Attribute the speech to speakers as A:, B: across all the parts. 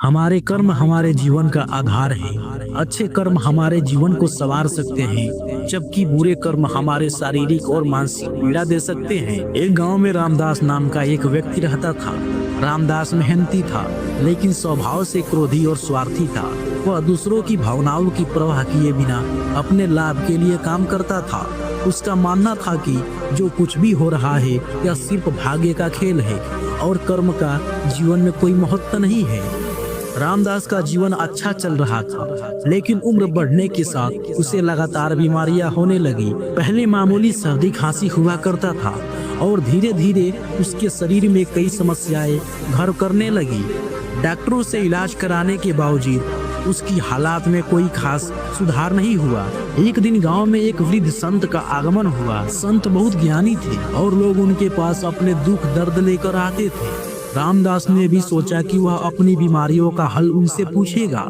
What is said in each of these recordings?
A: हमारे कर्म हमारे जीवन का आधार है। अच्छे कर्म हमारे जीवन को संवार सकते हैं, जबकि बुरे कर्म हमारे शारीरिक और मानसिक पीड़ा दे सकते हैं। एक गांव में रामदास नाम का एक व्यक्ति रहता था। रामदास मेहनती था, लेकिन स्वभाव से क्रोधी और स्वार्थी था। वह दूसरों की भावनाओं की परवाह किए बिना अपने लाभ के लिए काम करता था। उसका मानना था कि जो कुछ भी हो रहा है यह सिर्फ भाग्य का खेल है और कर्म का जीवन में कोई महत्व नहीं है। रामदास का जीवन अच्छा चल रहा था, लेकिन उम्र बढ़ने के साथ उसे लगातार बीमारियां होने लगी। पहले मामूली सर्दी खांसी हुआ करता था और धीरे धीरे उसके शरीर में कई समस्याएं घर करने लगी। डॉक्टरों से इलाज कराने के बावजूद उसकी हालात में कोई खास सुधार नहीं हुआ। एक दिन गांव में एक वृद्ध संत का आगमन हुआ। संत बहुत ज्ञानी थे और लोग उनके पास अपने दुख दर्द लेकर आते थे। रामदास ने भी सोचा कि वह अपनी बीमारियों का हल उनसे पूछेगा।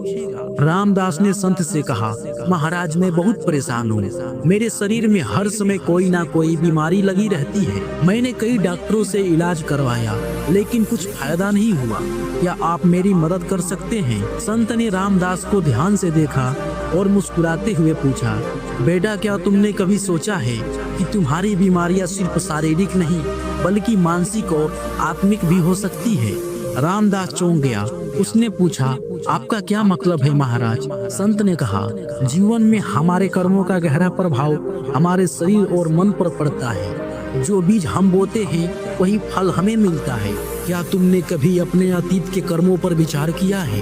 A: रामदास ने संत से कहा, महाराज मैं बहुत परेशान हूँ। मेरे शरीर में हर समय कोई ना कोई बीमारी लगी रहती है। मैंने कई डॉक्टरों से इलाज करवाया, लेकिन कुछ फायदा नहीं हुआ। क्या आप मेरी मदद कर सकते हैं? संत ने रामदास को ध्यान से देखा और मुस्कुराते हुए पूछा, बेटा क्या तुमने कभी सोचा है कि तुम्हारी बीमारियां सिर्फ शारीरिक नहीं बल्कि मानसिक और आत्मिक भी हो सकती है? रामदास चौंक गया। उसने पूछा, आपका क्या मतलब है महाराज? संत ने कहा, जीवन में हमारे कर्मों का गहरा प्रभाव हमारे शरीर और मन पर पड़ता है। जो बीज हम बोते हैं वही फल हमें मिलता है। क्या तुमने कभी अपने अतीत के कर्मों पर विचार किया है?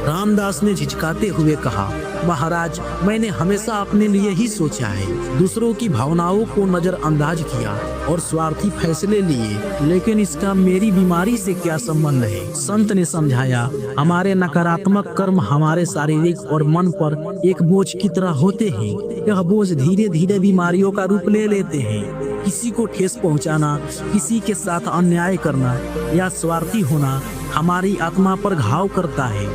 A: रामदास ने झिझकाते हुए कहा, महाराज मैंने हमेशा अपने लिए ही सोचा है, दूसरों की भावनाओं को नजरअंदाज किया और स्वार्थी फैसले लिए, लेकिन इसका मेरी बीमारी से क्या संबंध है? संत ने समझाया, हमारे नकारात्मक कर्म हमारे शारीरिक और मन पर एक बोझ की तरह होते हैं। यह बोझ धीरे धीरे बीमारियों का रूप ले लेते हैं। किसी को ठेस पहुंचाना, किसी के साथ अन्याय करना या स्वार्थी होना हमारी आत्मा पर घाव करता है।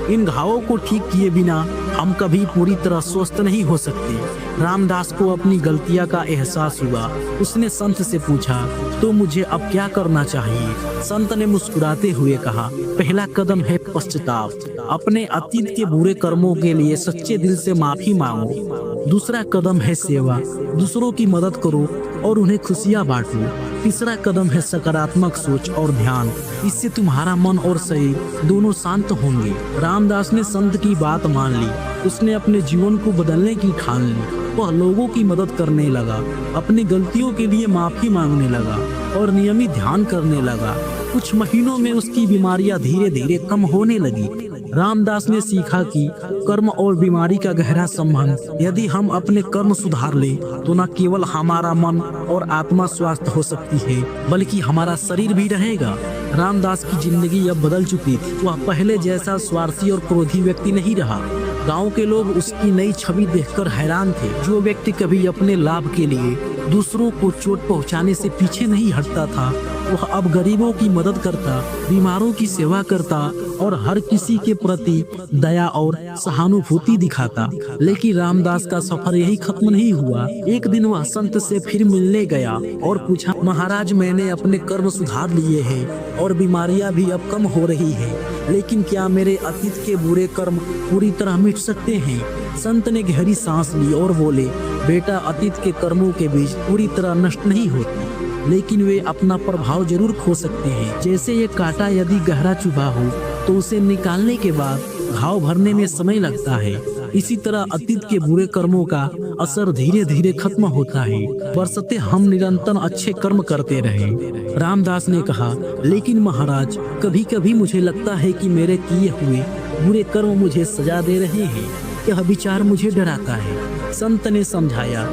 A: इन घावों को ठीक किए बिना हम कभी पूरी तरह स्वस्थ नहीं हो सकते। रामदास को अपनी गलतियां का एहसास हुआ। उसने संत से पूछा, तो मुझे अब क्या करना चाहिए? संत ने मुस्कुराते हुए कहा, पहला कदम है पश्चाताप। अपने अतीत के बुरे कर्मों के लिए सच्चे दिल से माफी मांगो। दूसरा कदम है सेवा, दूसरों की मदद करो और उन्हें खुशियां बांटो। तीसरा कदम है सकारात्मक सोच और ध्यान, इससे तुम्हारा मन और शरीर दोनों शांत होंगे। रामदास ने संत की बात मान ली। उसने अपने जीवन को बदलने की ठान ली। वह लोगों की मदद करने लगा, अपनी गलतियों के लिए माफी मांगने लगा और नियमित ध्यान करने लगा। कुछ महीनों में उसकी बीमारियां धीरे धीरे कम होने लगी। रामदास ने सीखा कि कर्म और बीमारी का गहरा संबंध। यदि हम अपने कर्म सुधार ले तो न केवल हमारा मन और आत्मा स्वस्थ हो सकती है, बल्कि हमारा शरीर भी रहेगा। रामदास की जिंदगी अब बदल चुकी थी। वह पहले जैसा स्वार्थी और क्रोधी व्यक्ति नहीं रहा। गांव के लोग उसकी नई छवि देखकर हैरान थे। जो व्यक्ति कभी अपने लाभ के लिए दूसरों को चोट पहुंचाने से पीछे नहीं हटता था, वह अब गरीबों की मदद करता, बीमारों की सेवा करता और हर किसी के प्रति दया और सहानुभूति दिखाता। लेकिन रामदास का सफर यही खत्म नहीं हुआ। एक दिन वह संत से फिर मिलने गया और पूछा, महाराज मैंने अपने कर्म सुधार लिए हैं और बीमारियां भी अब कम हो रही है, लेकिन क्या मेरे अतीत के बुरे कर्म पूरी तरह मिट सकते हैं? संत ने गहरी सांस ली और बोले, बेटा अतीत के कर्मों के बीज पूरी तरह नष्ट नहीं होते, लेकिन वे अपना प्रभाव जरूर खो सकते हैं। जैसे ये कांटा यदि गहरा चुभा हो तो उसे निकालने के बाद घाव भरने में समय लगता है। इसी तरह अतीत के बुरे कर्मों का असर धीरे धीरे खत्म होता है, बरसते हम निरंतर अच्छे कर्म करते रहे। रामदास ने कहा, लेकिन महाराज कभी कभी मुझे लगता है कि मेरे किए हुए बुरे कर्म मुझे सजा दे रहे हैं। यह विचार मुझे डराता है। संत ने समझाया,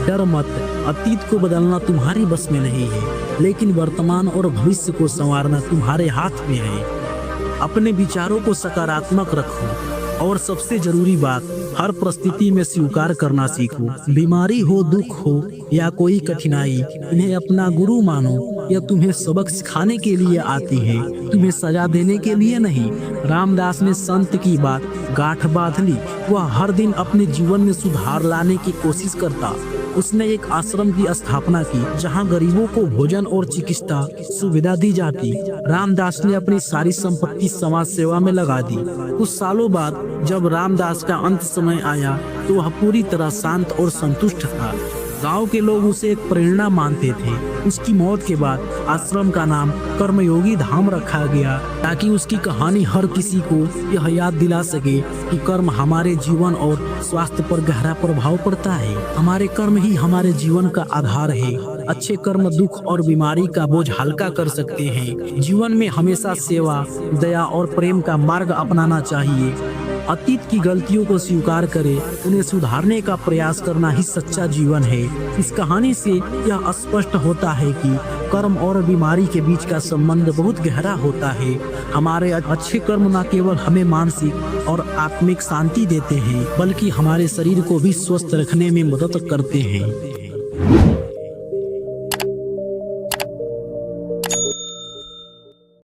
A: डर मत, अतीत को बदलना तुम्हारे बस में नहीं है, लेकिन वर्तमान और भविष्य को संवारना तुम्हारे हाथ में है। अपने विचारों को सकारात्मक रखो और सबसे जरूरी बात, हर परिस्थिति में स्वीकार करना सीखो। बीमारी हो, दुख हो या कोई कठिनाई, इन्हें अपना गुरु मानो। यह तुम्हें सबक सिखाने के लिए आती है, तुम्हें सजा देने के लिए नहीं। रामदास ने संत की बात गांठ बांध ली। वह हर दिन अपने जीवन में सुधार लाने की कोशिश करता उसने एक आश्रम की स्थापना की जहां गरीबों को भोजन और चिकित्सा सुविधा दी जाती। रामदास ने अपनी सारी संपत्ति समाज सेवा में लगा दी। कुछ सालों बाद जब रामदास का अंत समय आया तो वह पूरी तरह शांत और संतुष्ट था। गांव के लोग उसे एक प्रेरणा मानते थे। उसकी मौत के बाद आश्रम का नाम कर्मयोगी धाम रखा गया ताकि उसकी कहानी हर किसी को यह याद दिला सके कि कर्म हमारे जीवन और स्वास्थ्य पर गहरा प्रभाव पड़ता है। हमारे कर्म ही हमारे जीवन का आधार है। अच्छे कर्म दुख और बीमारी का बोझ हल्का कर सकते हैं। जीवन में हमेशा सेवा, दया और प्रेम का मार्ग अपनाना चाहिए। अतीत की गलतियों को स्वीकार करें, उन्हें सुधारने का प्रयास करना ही सच्चा जीवन है। इस कहानी से यह स्पष्ट होता है कि कर्म और बीमारी के बीच का संबंध बहुत गहरा होता है। हमारे अच्छे कर्म न केवल हमें मानसिक और आत्मिक शांति देते हैं, बल्कि हमारे शरीर को भी स्वस्थ रखने में मदद करते हैं।